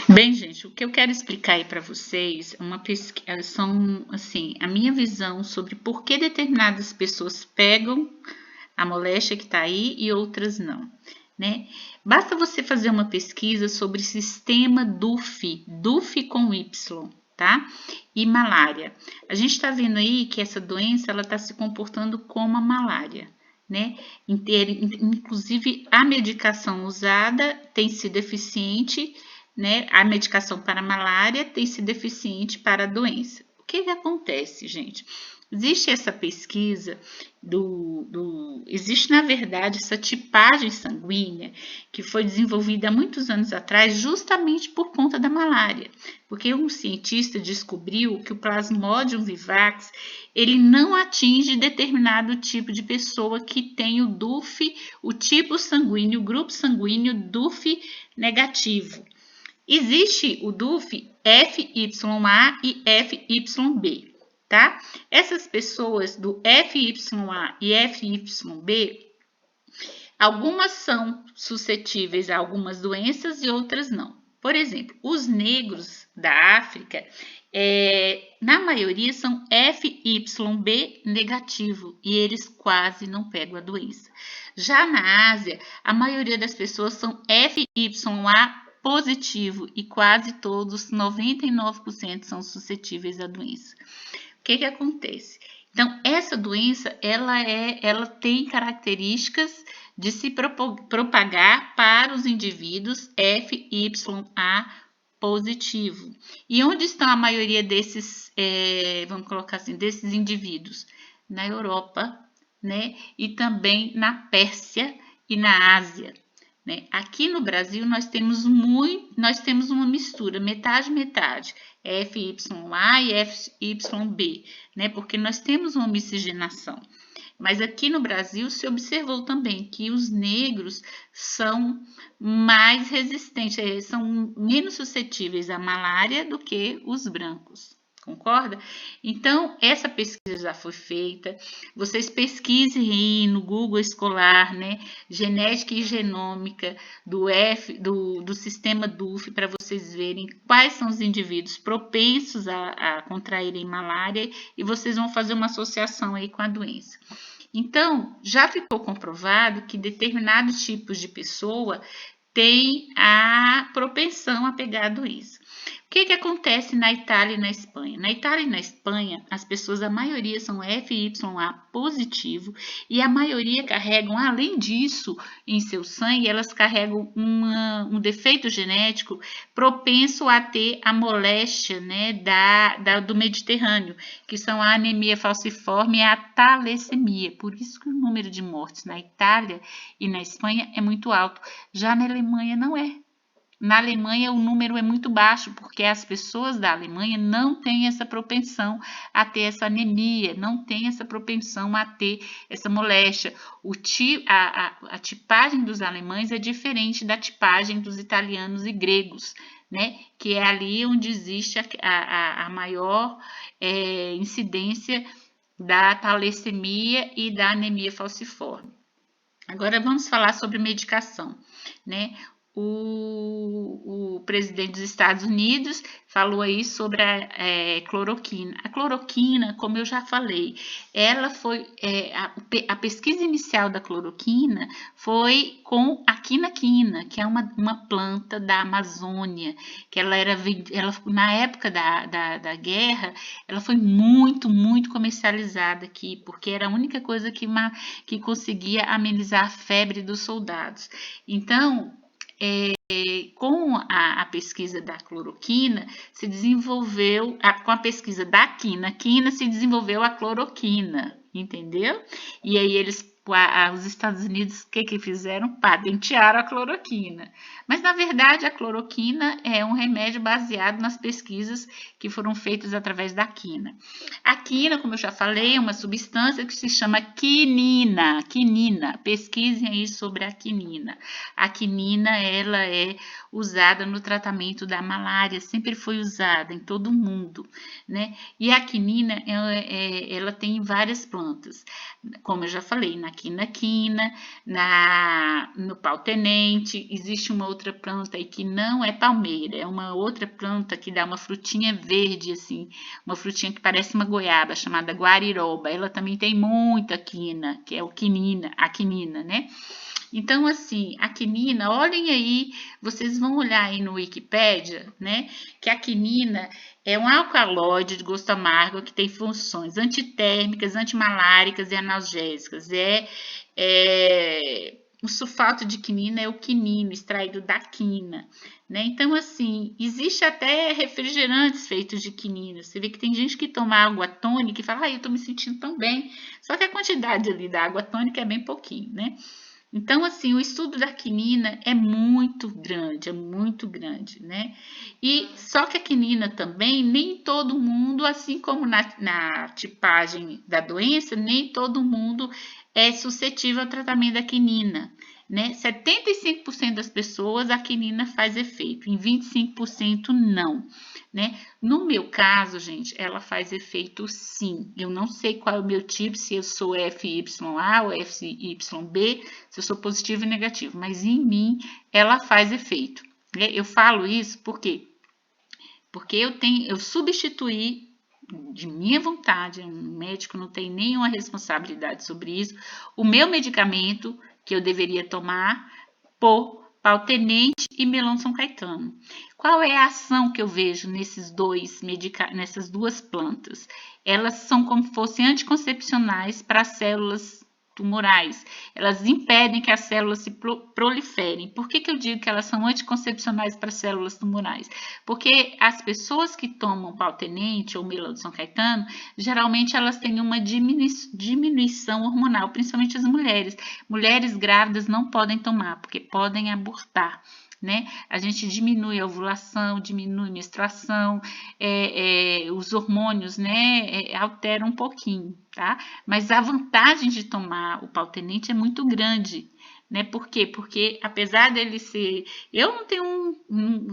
Bem, gente, o que eu quero explicar aí para vocês é uma pesquisa, são assim, a minha visão sobre por que determinadas pessoas pegam a moléstia que está aí e outras não, né? Basta você fazer uma pesquisa sobre sistema DUF, DUF com Y, tá? E malária. A gente está vendo aí que essa doença ela está se comportando como a malária, né? Inclusive a medicação usada tem sido eficiente, né? A medicação para a malária tem sido eficiente para a doença. O que acontece, gente? Existe essa pesquisa existe na verdade essa tipagem sanguínea que foi desenvolvida há muitos anos atrás justamente por conta da malária, porque um cientista descobriu que o Plasmodium vivax ele não atinge determinado tipo de pessoa que tem o DUF, o tipo sanguíneo, o grupo sanguíneo DUF negativo. Existe o DUF FYA e FYB. Tá? Essas pessoas do FYA e FYB, algumas são suscetíveis a algumas doenças e outras não. Por exemplo, os negros da África, na maioria são FYB negativo e eles quase não pegam a doença. Já na Ásia, a maioria das pessoas são FYA positivo e quase todos, 99%, são suscetíveis à doença. O que acontece? Então, essa doença, ela tem características de se propagar para os indivíduos FYA positivo. E onde estão a maioria desses, vamos colocar assim, desses indivíduos? Na Europa, né? E também na Pérsia e na Ásia. Né? Aqui no Brasil nós temos uma mistura, metade, FYA e FYB, né? Porque nós temos uma miscigenação. Mas aqui no Brasil se observou também que os negros são mais resistentes, são menos suscetíveis à malária do que os brancos. Concorda? Então, essa pesquisa já foi feita. Vocês pesquisem aí no Google escolar, né? Genética e genômica do sistema DUF para vocês verem quais são os indivíduos propensos a contraírem malária e vocês vão fazer uma associação aí com a doença. Então, já ficou comprovado que determinados tipos de pessoa têm a propensão a pegar a doença. O que acontece na Itália e na Espanha? Na Itália e na Espanha, as pessoas, a maioria são FYA positivo e a maioria carregam, além disso, em seu sangue, elas carregam um defeito genético propenso a ter a moléstia, né, do Mediterrâneo, que são a anemia falciforme e a talassemia. Por isso que o número de mortes na Itália e na Espanha é muito alto. Já na Alemanha não é. Na Alemanha o número é muito baixo, porque as pessoas da Alemanha não têm essa propensão a ter essa anemia, não têm essa propensão a ter essa moléstia. A tipagem dos alemães é diferente da tipagem dos italianos e gregos, né? Que é ali onde existe a maior incidência da talassemia e da anemia falciforme. Agora vamos falar sobre medicação, né? O presidente dos Estados Unidos falou aí sobre a cloroquina. A cloroquina, como eu já falei, ela foi a pesquisa inicial da cloroquina foi com a quinaquina, que é uma planta da Amazônia, que ela na época da guerra, ela foi muito comercializada aqui, porque era a única coisa que conseguia amenizar a febre dos soldados. Então, com a pesquisa da cloroquina, se desenvolveu, com a pesquisa da quina se desenvolveu a cloroquina, entendeu? E aí os Estados Unidos, o que fizeram? Patentearam a cloroquina. Mas, na verdade, a cloroquina é um remédio baseado nas pesquisas que foram feitas através da quina. A quina, como eu já falei, é uma substância que se chama quinina. Pesquisem aí sobre a quinina. A quinina, ela é usada no tratamento da malária, sempre foi usada em todo o mundo, né? E a quinina, ela tem várias plantas, como eu já falei, na quina, no pau-tenente. Existe uma outra planta aí que não é palmeira, é uma outra planta que dá uma frutinha verde, assim, uma frutinha que parece uma goiaba, chamada guariroba. Ela também tem muita quina, que é a quinina, né? Então, assim, a quinina, olhem aí, vocês vão olhar aí no Wikipédia, né? Que a quinina é um alcaloide de gosto amargo que tem funções antitérmicas, antimaláricas e analgésicas. O sulfato de quinina é o quinino, extraído da quina, né? Então, assim, existe até refrigerantes feitos de quinina. Você vê que tem gente que toma água tônica e fala, eu tô me sentindo tão bem. Só que a quantidade ali da água tônica é bem pouquinho, né? Então, assim, o estudo da quinina é muito grande, né? E só que a quinina também, nem todo mundo, assim como na tipagem da doença, nem todo mundo é suscetível ao tratamento da quinina, né? 75% das pessoas a quinina faz efeito, em 25% não, né? No meu caso, gente, ela faz efeito sim. Eu não sei qual é o meu tipo, se eu sou FYA ou FYB, se eu sou positivo e negativo, mas em mim ela faz efeito, né? Eu falo isso porque eu substituí de minha vontade, o médico não tem nenhuma responsabilidade sobre isso, o meu medicamento que eu deveria tomar por pau-tenente e melão São Caetano. Qual é a ação que eu vejo nessas duas plantas? Elas são como se fossem anticoncepcionais para células tumorais. Elas impedem que as células se proliferem. Por que eu digo que elas são anticoncepcionais para células tumorais? Porque as pessoas que tomam pau-tenente ou melão de São Caetano, geralmente elas têm uma diminuição hormonal, principalmente as mulheres. Mulheres grávidas não podem tomar, porque podem abortar, né? A gente diminui a ovulação, diminui a menstruação, os hormônios, né, alteram um pouquinho, tá? Mas a vantagem de tomar o pau-tenente é muito grande, né? Por quê? Porque apesar dele ser... Eu não tenho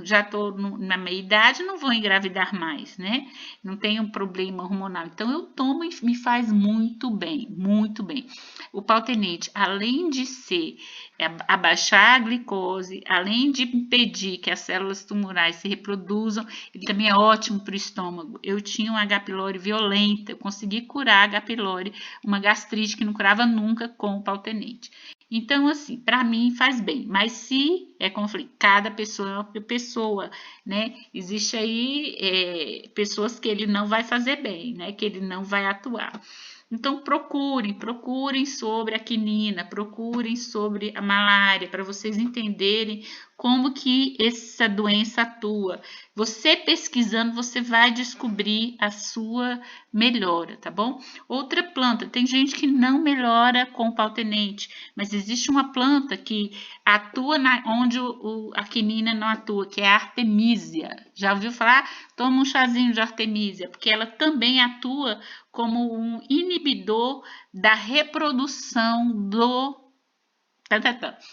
já estou na meia idade, não vou engravidar mais, né? Não tenho um problema hormonal. Então, eu tomo e me faz muito bem, muito bem. O pau-tenente, além de abaixar a glicose, além de impedir que as células tumorais se reproduzam, ele também é ótimo para o estômago. Eu tinha uma H. pylori violenta, eu consegui curar a H. pylori, uma gastrite que não curava nunca com o pau-tenente. Então, assim, para mim faz bem, mas se como eu falei, cada pessoa é uma pessoa, né? Existe aí pessoas que ele não vai fazer bem, né? Que ele não vai atuar. Então, procurem sobre a quinina, procurem sobre a malária, para vocês entenderem como que essa doença atua. Você pesquisando, você vai descobrir a sua melhora, tá bom? Outra planta, tem gente que não melhora com o pau-tenente, mas existe uma planta que atua onde a quinina não atua, que é a artemisia. Já ouviu falar? Toma um chazinho de artemisia, porque ela também atua como um inibidor da reprodução do...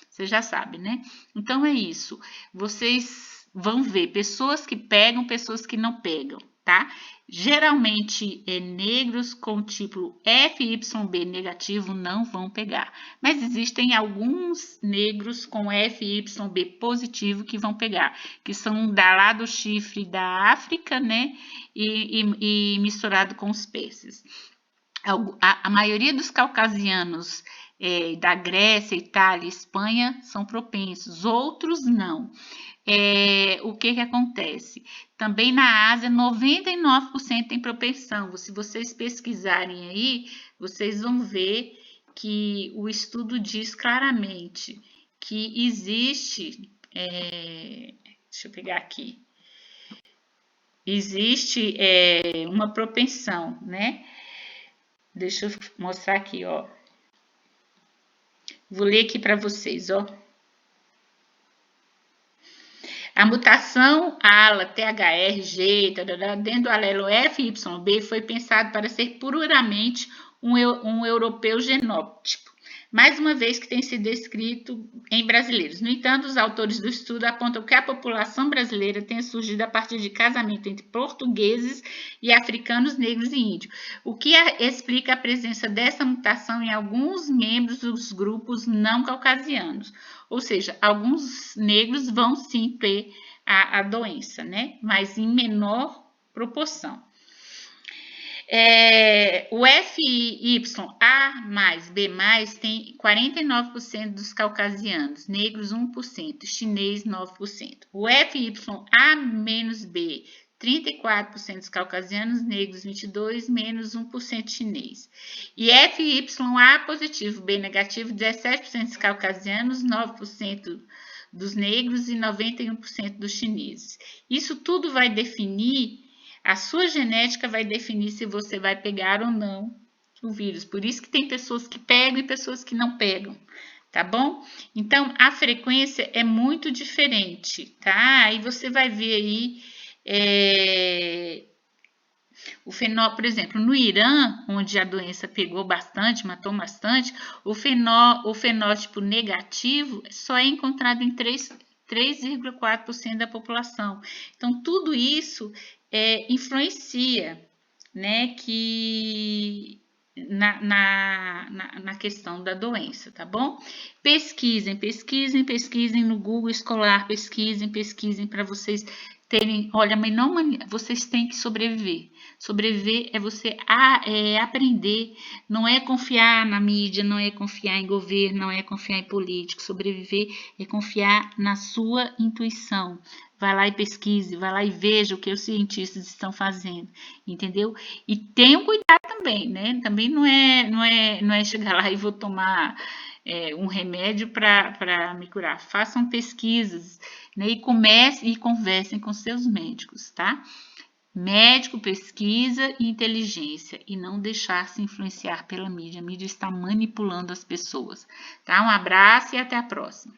Você já sabe, né? Então é isso. Vocês vão ver pessoas que pegam, pessoas que não pegam, tá? Geralmente, negros com tipo FYB negativo não vão pegar, mas existem alguns negros com FYB positivo que vão pegar, que são lá do chifre da África, né? E misturado com os peces. A maioria dos caucasianos da Grécia, Itália, Espanha são propensos, outros não. O que acontece? Também na Ásia, 99% tem propensão. Se vocês pesquisarem aí, vocês vão ver que o estudo diz claramente que existe... deixa eu pegar aqui. Existe uma propensão, né? Deixa eu mostrar aqui, ó. Vou ler aqui para vocês, ó. A mutação ALA, THRG, dentro do alelo FYB foi pensado para ser puramente um europeu genótipo. mais uma vez que tem sido descrito em brasileiros. No entanto, os autores do estudo apontam que a população brasileira tenha surgido a partir de casamento entre portugueses e africanos, negros e índios, o que explica a presença dessa mutação em alguns membros dos grupos não caucasianos. Ou seja, alguns negros vão sim ter a doença, né? Mas em menor proporção. O FYA mais B mais tem 49% dos caucasianos, negros 1%, chinês 9%. O FYA menos B, 34% dos caucasianos, negros 22%, menos 1% chinês. E FYA positivo, B negativo, 17% dos caucasianos, 9% dos negros e 91% dos chineses. Isso tudo vai definir, a sua genética vai definir se você vai pegar ou não o vírus. Por isso que tem pessoas que pegam e pessoas que não pegam, tá bom? Então, a frequência é muito diferente, tá? Aí você vai ver aí o fenótipo, por exemplo, no Irã, onde a doença pegou bastante, matou bastante, o fenótipo negativo só é encontrado em 3,4% da população. Então, tudo isso influencia, né, que na questão da doença, tá bom? Pesquisem no Google Escolar, pesquisem para vocês terem, olha, mas não, vocês têm que sobreviver. Sobreviver é você aprender, não é confiar na mídia, não é confiar em governo, não é confiar em político. Sobreviver é confiar na sua intuição. Vai lá e pesquise, vai lá e veja o que os cientistas estão fazendo, entendeu? E tenham cuidado também, né? Também não é chegar lá e vou tomar um remédio para me curar. Façam pesquisas, né? E comecem e conversem com seus médicos, tá? Médico, pesquisa e inteligência, e não deixar se influenciar pela mídia. A mídia está manipulando as pessoas, tá? Um abraço e até a próxima.